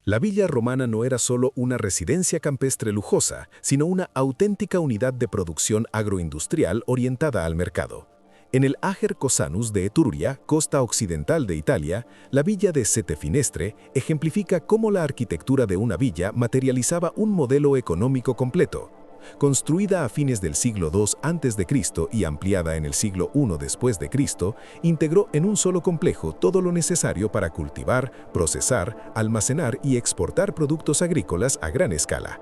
La villa romana no era solo una residencia campestre lujosa, sino una auténtica unidad de producción agroindustrial orientada al mercado. En el Ager Cosanus de Etruria, costa occidental de Italia, la villa de Setefinestre ejemplifica cómo la arquitectura de una villa materializaba un modelo económico completo. Construida a fines del siglo II a.C. y ampliada en el siglo I después de Cristo, integró en un solo complejo todo lo necesario para cultivar, procesar, almacenar y exportar productos agrícolas a gran escala.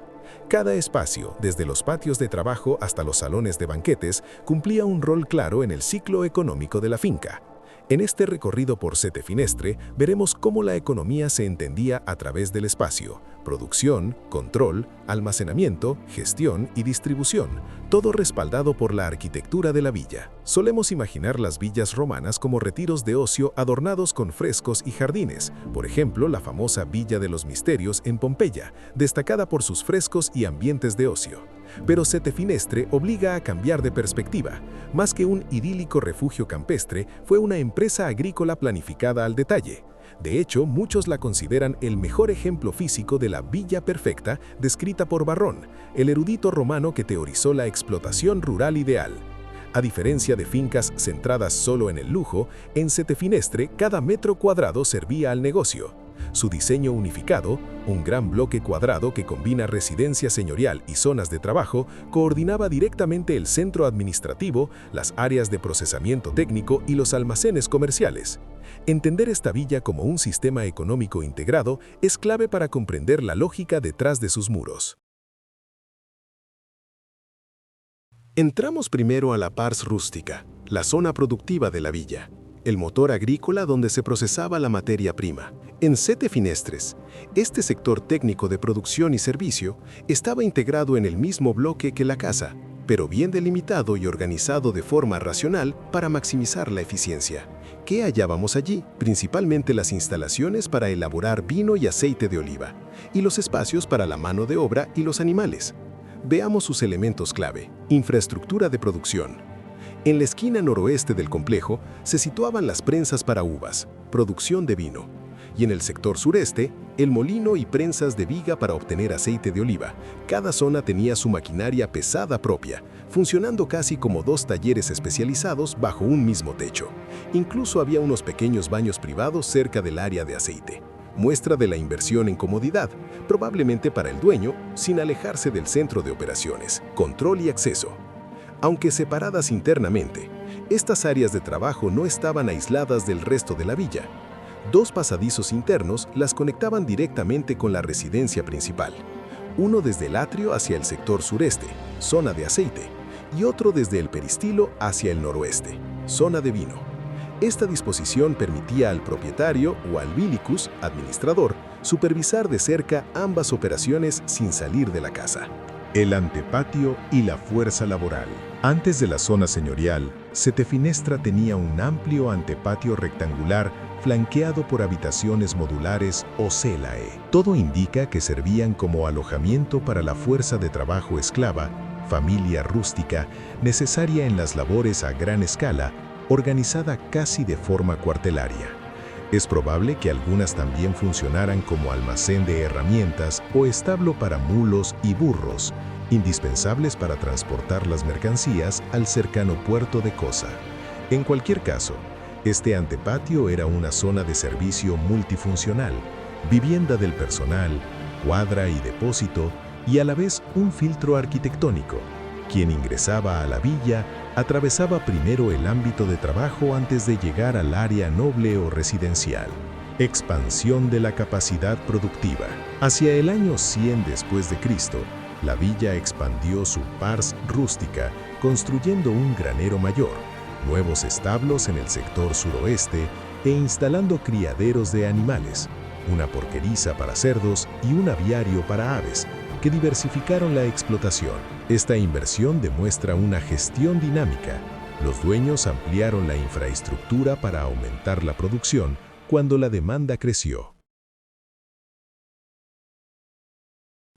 Cada espacio, desde los patios de trabajo hasta los salones de banquetes, cumplía un rol claro en el ciclo económico de la finca. En este recorrido por Setefinestre veremos cómo la economía se entendía a través del espacio: producción, control, almacenamiento, gestión y distribución, todo respaldado por la arquitectura de la villa. Solemos imaginar las villas romanas como retiros de ocio adornados con frescos y jardines, por ejemplo, la famosa Villa de los Misterios en Pompeya, destacada por sus frescos y ambientes de ocio. Pero Setefinestre obliga a cambiar de perspectiva. Más que un idílico refugio campestre, fue una empresa agrícola planificada al detalle. De hecho, muchos la consideran el mejor ejemplo físico de la villa perfecta descrita por Varrón, el erudito romano que teorizó la explotación rural ideal. A diferencia de fincas centradas solo en el lujo, en Setefinestre cada metro cuadrado servía al negocio. Su diseño unificado, un gran bloque cuadrado que combina residencia señorial y zonas de trabajo, coordinaba directamente el centro administrativo, las áreas de procesamiento técnico y los almacenes comerciales. Entender esta villa como un sistema económico integrado es clave para comprender la lógica detrás de sus muros. Entramos primero a la pars rústica, la zona productiva de la villa, el motor agrícola donde se procesaba la materia prima. En Setefinestres, este sector técnico de producción y servicio estaba integrado en el mismo bloque que la casa, pero bien delimitado y organizado de forma racional para maximizar la eficiencia. ¿Qué hallábamos allí? Principalmente las instalaciones para elaborar vino y aceite de oliva, y los espacios para la mano de obra y los animales. Veamos sus elementos clave. Infraestructura de producción. En la esquina noroeste del complejo se situaban las prensas para uvas, producción de vino, y en el sector sureste, el molino y prensas de viga para obtener aceite de oliva. Cada zona tenía su maquinaria pesada propia, funcionando casi como dos talleres especializados bajo un mismo techo. Incluso había unos pequeños baños privados cerca del área de aceite. Muestra de la inversión en comodidad, probablemente para el dueño, sin alejarse del centro de operaciones, control y acceso. Aunque separadas internamente, estas áreas de trabajo no estaban aisladas del resto de la villa. Dos pasadizos internos las conectaban directamente con la residencia principal, uno desde el atrio hacia el sector sureste, zona de aceite, y otro desde el peristilo hacia el noroeste, zona de vino. Esta disposición permitía al propietario o al vilicus, administrador, supervisar de cerca ambas operaciones sin salir de la casa. El antepatio y la fuerza laboral. Antes de la zona señorial, Setefinestra tenía un amplio antepatio rectangular flanqueado por habitaciones modulares o celae. Todo indica que servían como alojamiento para la fuerza de trabajo esclava, familia rústica, necesaria en las labores a gran escala, organizada casi de forma cuartelaria. Es probable que algunas también funcionaran como almacén de herramientas o establo para mulos y burros, indispensables para transportar las mercancías al cercano puerto de Cosa. En cualquier caso, este antepatio era una zona de servicio multifuncional, vivienda del personal, cuadra y depósito, y a la vez un filtro arquitectónico. Quien ingresaba a la villa atravesaba primero el ámbito de trabajo antes de llegar al área noble o residencial. Expansión de la capacidad productiva. Hacia el año 100 después de Cristo, la villa expandió su pars rústica, construyendo un granero mayor, nuevos establos en el sector suroeste e instalando criaderos de animales, una porqueriza para cerdos y un aviario para aves, que diversificaron la explotación. Esta inversión demuestra una gestión dinámica. Los dueños ampliaron la infraestructura para aumentar la producción cuando la demanda creció.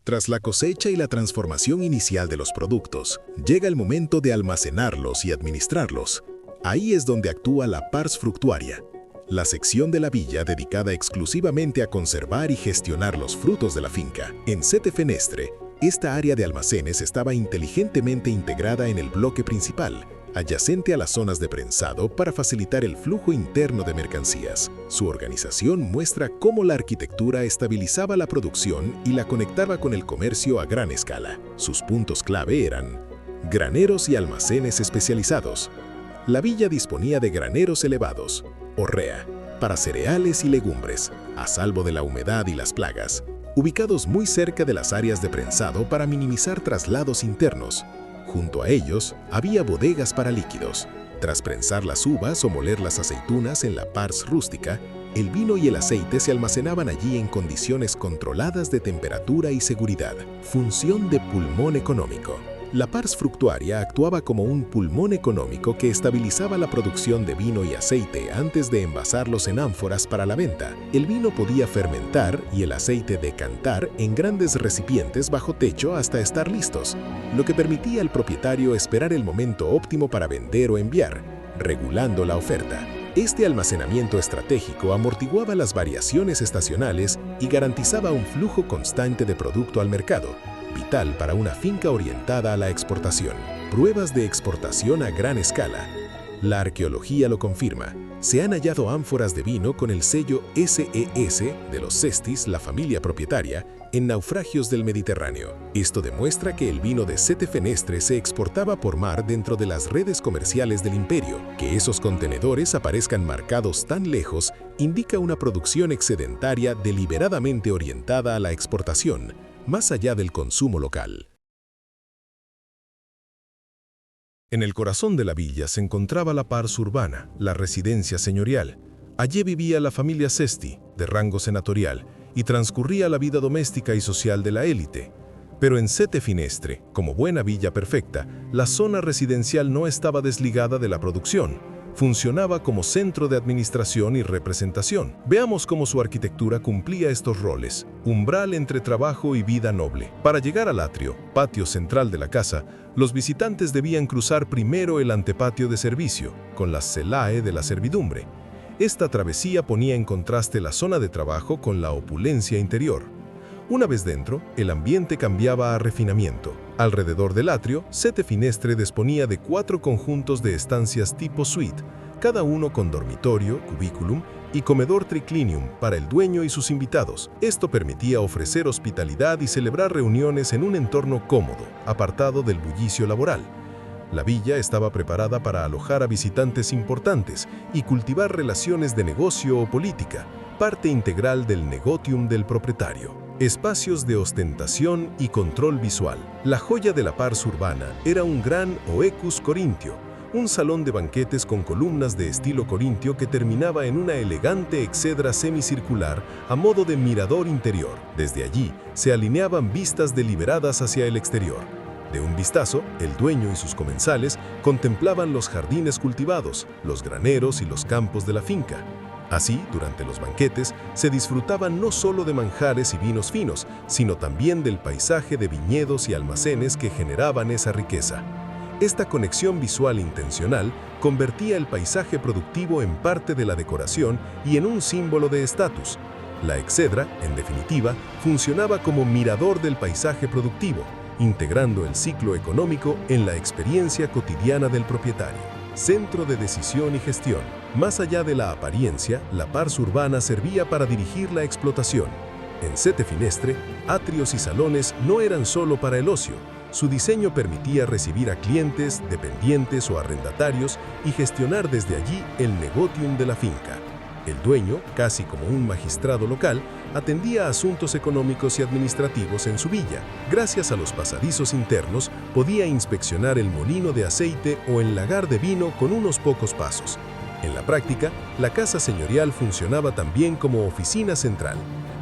Tras la cosecha y la transformación inicial de los productos, llega el momento de almacenarlos y administrarlos. Ahí es donde actúa la pars fructuaria. la sección de la villa dedicada exclusivamente a conservar y gestionar los frutos de la finca. En Sete Fenestre, esta área de almacenes estaba inteligentemente integrada en el bloque principal, adyacente a las zonas de prensado para facilitar el flujo interno de mercancías. Su organización muestra cómo la arquitectura estabilizaba la producción y la conectaba con el comercio a gran escala. Sus puntos clave eran graneros y almacenes especializados. La villa disponía de graneros elevados, hórrea, para cereales y legumbres, a salvo de la humedad y las plagas, ubicados muy cerca de las áreas de prensado para minimizar traslados internos. Junto a ellos había bodegas para líquidos. Tras prensar las uvas o moler las aceitunas en la pars rústica, el vino y el aceite se almacenaban allí en condiciones controladas de temperatura y seguridad. Función de pulmón económico. La pars fructuaria actuaba como un pulmón económico que estabilizaba la producción de vino y aceite antes de envasarlos en ánforas para la venta. El vino podía fermentar y el aceite decantar en grandes recipientes bajo techo hasta estar listos, lo que permitía al propietario esperar el momento óptimo para vender o enviar, regulando la oferta. Este almacenamiento estratégico amortiguaba las variaciones estacionales y garantizaba un flujo constante de producto al mercado, vital para una finca orientada a la exportación. Pruebas de exportación a gran escala. La arqueología lo confirma. Se han hallado ánforas de vino con el sello SES de los Cestis, la familia propietaria, en naufragios del Mediterráneo. Esto demuestra que el vino de Sete Fenestre se exportaba por mar dentro de las redes comerciales del imperio. Que esos contenedores aparezcan marcados tan lejos indica una producción excedentaria deliberadamente orientada a la exportación, más allá del consumo local. En el corazón de la villa se encontraba la pars urbana, la residencia señorial. Allí vivía la familia Cesti, de rango senatorial, y transcurría la vida doméstica y social de la élite. Pero en Sete Finestre, como buena villa perfecta, la zona residencial no estaba desligada de la producción. Funcionaba como centro de administración y representación. Veamos cómo su arquitectura cumplía estos roles. Umbral entre trabajo y vida noble. Para llegar al atrio, patio central de la casa, los visitantes debían cruzar primero el antepatio de servicio, con las celae de la servidumbre. Esta travesía ponía en contraste la zona de trabajo con la opulencia interior. Una vez dentro, el ambiente cambiaba a refinamiento. Alrededor del atrio, Sete Finestre disponía de 4 conjuntos de estancias tipo suite, cada uno con dormitorio, cubículum y comedor triclinium para el dueño y sus invitados. Esto permitía ofrecer hospitalidad y celebrar reuniones en un entorno cómodo, apartado del bullicio laboral. La villa estaba preparada para alojar a visitantes importantes y cultivar relaciones de negocio o política, parte integral del negotium del propietario. Espacios de ostentación y control visual. La joya de la pars urbana era un gran oecus corintio, un salón de banquetes con columnas de estilo corintio que terminaba en una elegante exedra semicircular a modo de mirador interior. Desde allí se alineaban vistas deliberadas hacia el exterior. De un vistazo, el dueño y sus comensales contemplaban los jardines cultivados, los graneros y los campos de la finca. Así, durante los banquetes, se disfrutaban no solo de manjares y vinos finos, sino también del paisaje de viñedos y almacenes que generaban esa riqueza. Esta conexión visual intencional convertía el paisaje productivo en parte de la decoración y en un símbolo de estatus. La exedra, en definitiva, funcionaba como mirador del paisaje productivo, integrando el ciclo económico en la experiencia cotidiana del propietario. Centro de decisión y gestión. Más allá de la apariencia, la pars urbana servía para dirigir la explotación. En Sete Finestre, atrios y salones no eran solo para el ocio. Su diseño permitía recibir a clientes, dependientes o arrendatarios y gestionar desde allí el negotium de la finca. El dueño, casi como un magistrado local, atendía asuntos económicos y administrativos en su villa. Gracias a los pasadizos internos, podía inspeccionar el molino de aceite o el lagar de vino con unos pocos pasos. En la práctica, la casa señorial funcionaba también como oficina central.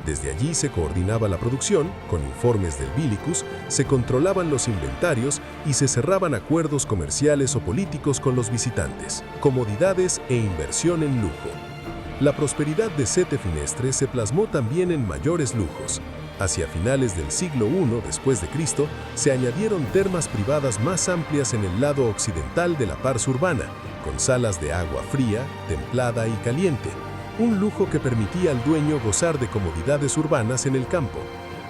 Desde allí se coordinaba la producción, con informes del Vilicus, se controlaban los inventarios y se cerraban acuerdos comerciales o políticos con los visitantes. Comodidades e inversión en lujo. La prosperidad de Sete Finestre se plasmó también en mayores lujos. Hacia finales del siglo I después de Cristo, se añadieron termas privadas más amplias en el lado occidental de la pars urbana, con salas de agua fría, templada y caliente. un lujo que permitía al dueño gozar de comodidades urbanas en el campo.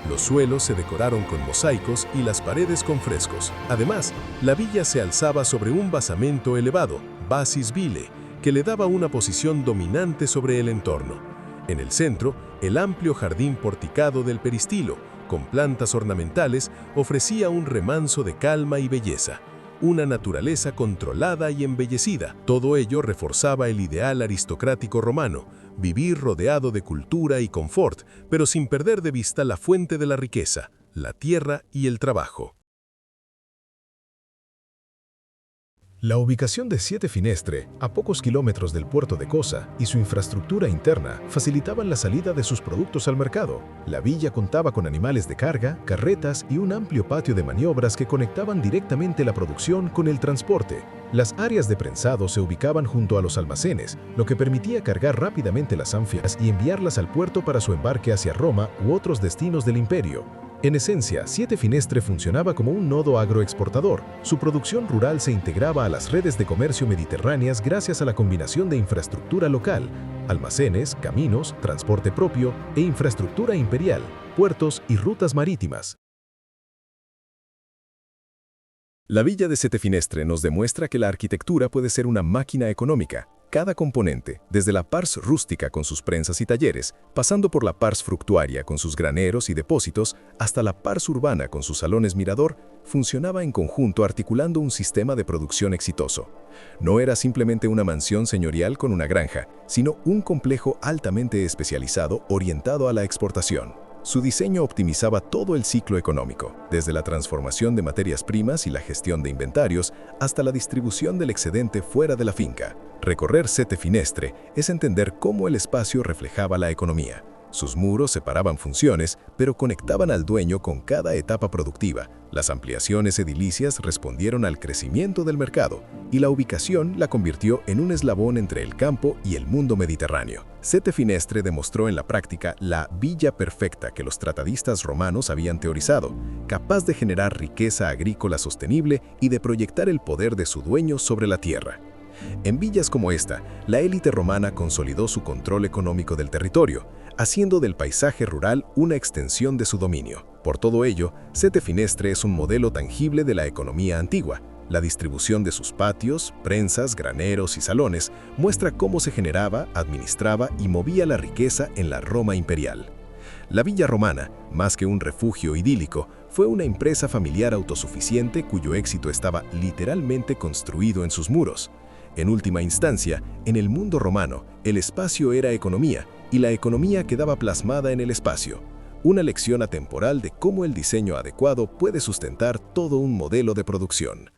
Los suelos se decoraron con mosaicos y las paredes con frescos. Además, la villa se alzaba sobre un basamento elevado, basis vile, que le daba una posición dominante sobre el entorno. En el centro, el amplio jardín porticado del peristilo, con plantas ornamentales, ofrecía un remanso de calma y belleza. Una naturaleza controlada y embellecida. Todo ello reforzaba el ideal aristocrático romano, vivir rodeado de cultura y confort, pero sin perder de vista la fuente de la riqueza, la tierra y el trabajo. La ubicación de Siete Finestre, a pocos kilómetros del puerto de Cosa, y su infraestructura interna facilitaban la salida de sus productos al mercado. La villa contaba con animales de carga, carretas y un amplio patio de maniobras que conectaban directamente la producción con el transporte. Las áreas de prensado se ubicaban junto a los almacenes, lo que permitía cargar rápidamente las anfias y enviarlas al puerto para su embarque hacia Roma u otros destinos del imperio. En esencia, Siete Finestre funcionaba como un nodo agroexportador. Su producción rural se integraba a las redes de comercio mediterráneas gracias a la combinación de infraestructura local, almacenes, caminos, transporte propio e infraestructura imperial, puertos y rutas marítimas. La villa de Siete Finestre nos demuestra que la arquitectura puede ser una máquina económica. Cada componente, desde la pars rústica con sus prensas y talleres, pasando por la pars fructuaria con sus graneros y depósitos, hasta la pars urbana con sus salones mirador, funcionaba en conjunto articulando un sistema de producción exitoso. No era simplemente una mansión señorial con una granja, sino un complejo altamente especializado orientado a la exportación. Su diseño optimizaba todo el ciclo económico, desde la transformación de materias primas y la gestión de inventarios hasta la distribución del excedente fuera de la finca. Recorrer Siete Finestre es entender cómo el espacio reflejaba la economía. Sus muros separaban funciones, pero conectaban al dueño con cada etapa productiva. Las ampliaciones edilicias respondieron al crecimiento del mercado, y la ubicación la convirtió en un eslabón entre el campo y el mundo mediterráneo. Siete Finestre demostró en la práctica la villa perfecta que los tratadistas romanos habían teorizado, capaz de generar riqueza agrícola sostenible y de proyectar el poder de su dueño sobre la tierra. En villas como esta, la élite romana consolidó su control económico del territorio, haciendo del paisaje rural una extensión de su dominio. Por todo ello, Siete Finestre es un modelo tangible de la economía antigua. La distribución de sus patios, prensas, graneros y salones muestra cómo se generaba, administraba y movía la riqueza en la Roma imperial. La villa romana, más que un refugio idílico, fue una empresa familiar autosuficiente cuyo éxito estaba literalmente construido en sus muros. En última instancia, en el mundo romano, el espacio era economía y la economía quedaba plasmada en el espacio. Una lección atemporal de cómo el diseño adecuado puede sustentar todo un modelo de producción.